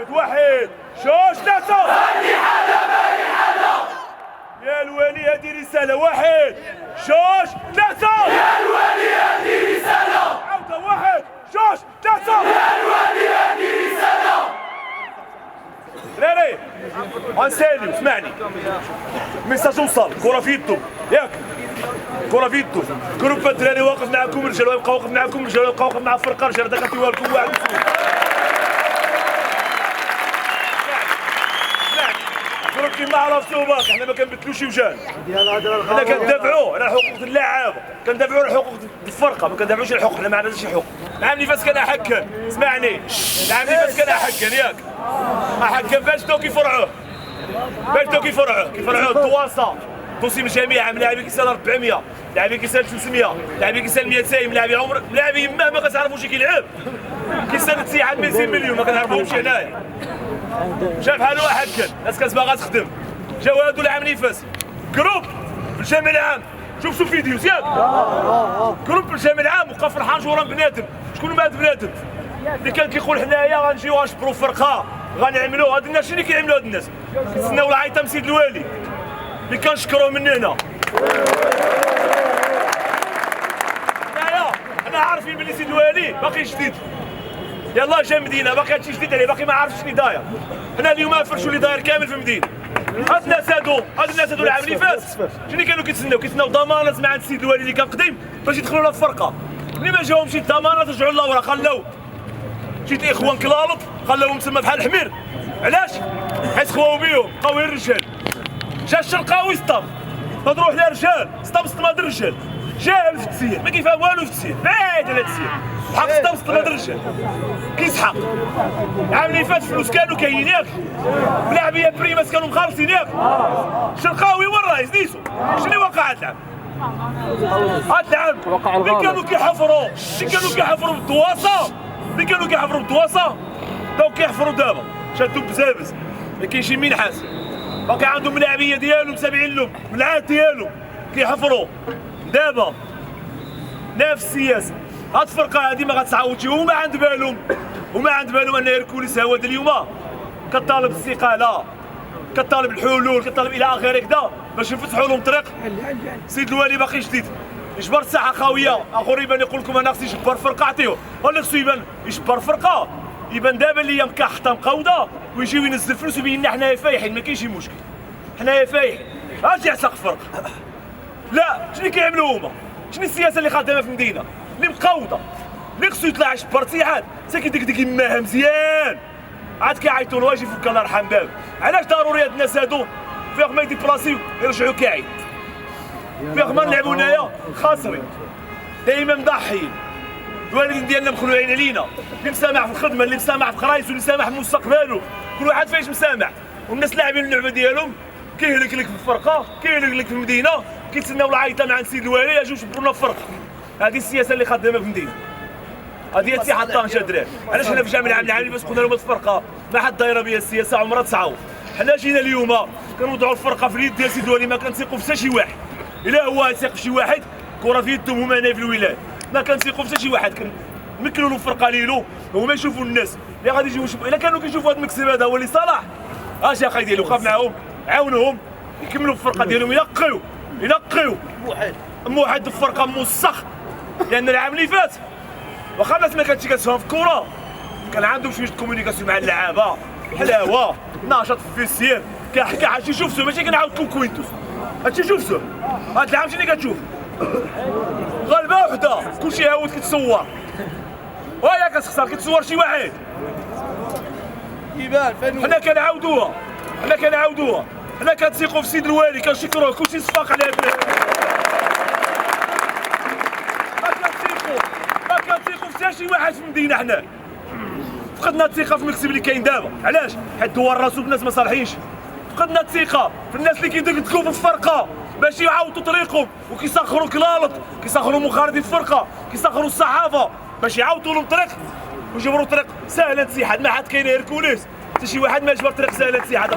واحد جوج ثلاثة. هذه حالة ماني حالة. يا الوالي هذه رسالة. واحد جوج ثلاثة. يا الوالي هذه رسالة. عاودة واحد جوج ثلاثة. يا الوالي هذه رسالة. دراري غنسالي اسمعني ميساج وصل. كرة في يدو ياك كرة في يدو. جروب الدراري واقف معاكم رجال ويبقى واقف معاكم رجال ويبقى واقف مع الفرقة رجال. هذا كنتيوها لكم واحد جروب كيما عرفتو باك حنا ما كنبدلوش وجال. حنا كندافعوا على حقوق اللعابة كندافعوا على حقوق الفرقة ما كندافعوش على الحقوق. حنا ما عندناش شي حقوق. العام اللي فات كان حكا اسمعني العام اللي فات كان حكا ياك حكا باش تو كيفرعوه كيفرعوه الدواسة توصي من جميع لاعبين كيسال 400 لاعبين كيسال 300 لاعبين كيسال 200 لاعبين عمر لاعبين ما كتعرفوش كيلعب كيسال الاتحاد 200 مليون ما كنعرفوهمش هنايا. جا بحال واحد كان الناس كانت باغا تخدم جاو هادو العام اللي فات جروب في الجامع العام شوفوا فيديوز ياك جروب في الجامع العام وبقى فرحان جوران بنادم. شكون هو هاد بنادم اللي كان كيقول حنايا غنجيو غنجبروا فرقه غنعملوا هاد الناس؟ شنو اللي كيعملوا هاد الناس؟ كيتسناو العيطه من سيد الوالي اللي كنشكروه من هنا. حنا عارفين بلي سيد الوالي باقي جديد يلاه جا مدينه باقي هادشي جديد عليه باقي ما عارفش شنو داير. حنا اليوم فرشوا اللي داير كامل في المدينه. هاد الناس هادو العام اللي فات شنو كانوا كيتسناو ضمانات مع السيد الوالي اللي كان قديم باش يدخلوا لها الفرقه. ملي ما جاوهمش شي ضمانات رجعوا للورا خلاو شي الاخوان كلالط خلاوهم تما بحال الحمير. علاش؟ حيت خواو بيهم بقاو غير الرجال. جا الشرقاوي سطام تروح لها رجال سطام هاد الرجال جاهل في التسيير ما كيفهم والو في التسيير بعيد على التسيير حق سطام هاد الرجال كيسحق. العام اللي فات فلوس كانوا كاينين ياك ملاعبيه بريماس كانوا مخلصين ياك الشرقاوي والرايس نيسو. شنو وقع هاد العام؟ هاد العام اللي كانوا كيحفروا بالدواسه داو كيحفروا دابا شادو بزابز ما كاينش مين حاس باقي عندهم ملاعبيه ديالهم سابعين لهم من العاد ديالهم كيحفروا دابا نفس السياسه. هاد الفرقه هادي ما غتعاودش وما عند بالهم ان هيركوليس هو اليوم كطالب الاستقاله كطالب الحلول كطالب الى اخره كذا باش نفتحوا لهم طريق. سيد الوالي باقي جديد يجبر الساحه خاويه اخر يبان يقول لكم انا خصني نجبر فرقه عطيوه ولا خصو يبان يجبر فرقه يبان دابا اللي مكحطه مقوده ويجي ينزل فلوس ويبين لنا حنايا فايحين ما كاينش شي مشكل حنايا فايحين. اجي يعتق الفرقه لا شنو كيعملوا هما؟ شنو السياسه اللي خادمه في المدينه اللي مقوده اللي خصو يطلع يجبر ارتيحاد ساكن ديك يماها مزيان عاد كيعيطوا له اجي فك الله يرحم باب. علاش ضروري هاد الناس هادو فيهم ما يديبلاسيو يرجعوا كاعين فيهم ما نلعبوا هنايا خاسرين دايما مضحيين. الوالدين ديالنا مخلوعين علينا اللي مسامح في الخدمه اللي مسامح في قرايته اللي مسامح في مستقبله كل واحد فايش مسامح والناس لاعبين اللعبه ديالهم كيهلك لك في الفرقه كيهلك لك في المدينه كيتسناو العيطه مع سيد الوالي اجيو جبروا لنا الفرقه. هذه السياسه اللي خدامه في المدينه هذه اتحاد طنجه الدراري. علاش حنا في جامع العام العالمي باش قلنا لهم الفرقه ما حد دايره بها السياسه عمرها تصاوب. حنا جينا اليوم كنوضعوا الفرقه في اليد ديال سيد الوالي ما كنثيقوا في حتى شي واحد. الا هو يثيق في شي واحد كره في يدهم هما هنا في الولايه ما كنثيقوا في حتى شي واحد. نمكنوا له الفرقه ليلو هما يشوفوا الناس اللي غادي يجيو يشوفوا. الا كانوا كيشوفوا هذا المكسب هذا هو اللي صلاح اش اخي ديالو خاف معاهم عاونوهم يكملوا الفرقه ديالهم ينقيو موحد الفرقه موسخ. لان العام اللي فات واخا الناس ما كانتش كتفهم في الكره كان عندهم شويه كومونيكاسيون مع اللعابه حلاوه ناشط في السير كيحكي هادشي شفتو ماشي كنعاود لكم كوينتوس هادشي شفتو. هاد العام شنو اللي كتشوف غلبه وحده كلشي هاود كيتصور ويا كتخسر كيتصور شي واحد يبان حنا كنعاودوها حنا كنثيقوا في سيد الوالي كنشكروه كلشي صفاق على البلاد. ما كنثيقوا في حتى شي واحد في المدينه. حنا فقدنا الثقه في المكسب اللي كاين دابا. علاش؟ حيت دور راسو بالناس ما صالحينش. فقدنا الثقه في الناس اللي كيدقدقوا في الفرقه باش يعاودوا طريقهم وكيسخروا كلالط كيسخروا مخالفين الفرقه كيسخروا الصحافه باش يعاودوا لهم طريق ويجبروا طريق سهله الاتحاد. ما عاد كاين هيركوليس حتى شي واحد ما جبر طريق سهله الاتحاد.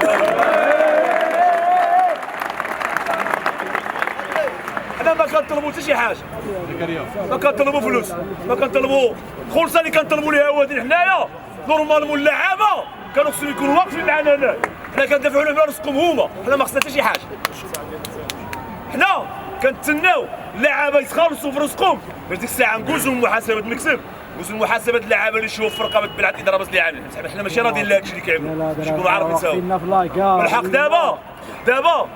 حنا ما كنطلبوا حتى شي حاجه ما كنطلبوا فلوس ما كنطلبوا خلصه اللي كنطلبوا ليها هو حنايا نورمالمون اللعابه كانوا خصهم يكونوا واقفين معنا هنا، حنا كندافعوا على رزقهم هما، حنا ما خصنا حتى شي حاجه. حنا كنتسناو اللعابه يتخلصوا في رزقهم، باش ديك الساعه نجوزوا محاسبه المكسب، نجوزوا محاسبه اللعابه اللي شوفوا في رقابه بلعت الاداره باش اللي عاملين، حنا ماشي راضيين لهادشي اللي كيعملوا، باش يكونوا عارفين سوا. بالحق دابا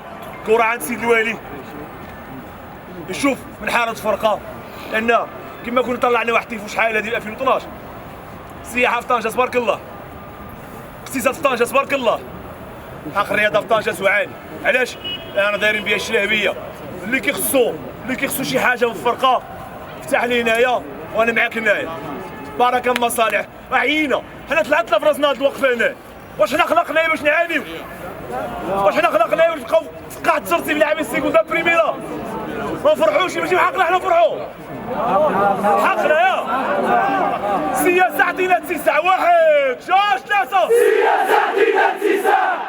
كره عند سيد الوالي يشوف من حاره فرقه، لان كما كنا طلعنا واحد التيفو شحال هذه 2012 السياحه في طنجه تبارك الله، اقتصاد في طنجه تبارك الله، حق الرياضه في طنجه سعاني. علاش؟ انا دايرين بها الشلهبيه اللي كيخصو شي حاجه في الفرقه افتح لي هنايا وانا معاك هنايا. بركه مصالح عيينا، حنا طلعتنا في راسنا هاد الوقفه هنا، واش حنا خلقنا باش نعانيو؟ واش حنا خلقنا باش نبقاو في قاع الترتيب لاعبين سيكوندا بريميرا؟ ما نفرحوش، ماشي بحقنا حنا نفرحوا، حقنا يا سياسه عطينا 9 1 3 سياسة عطينا 9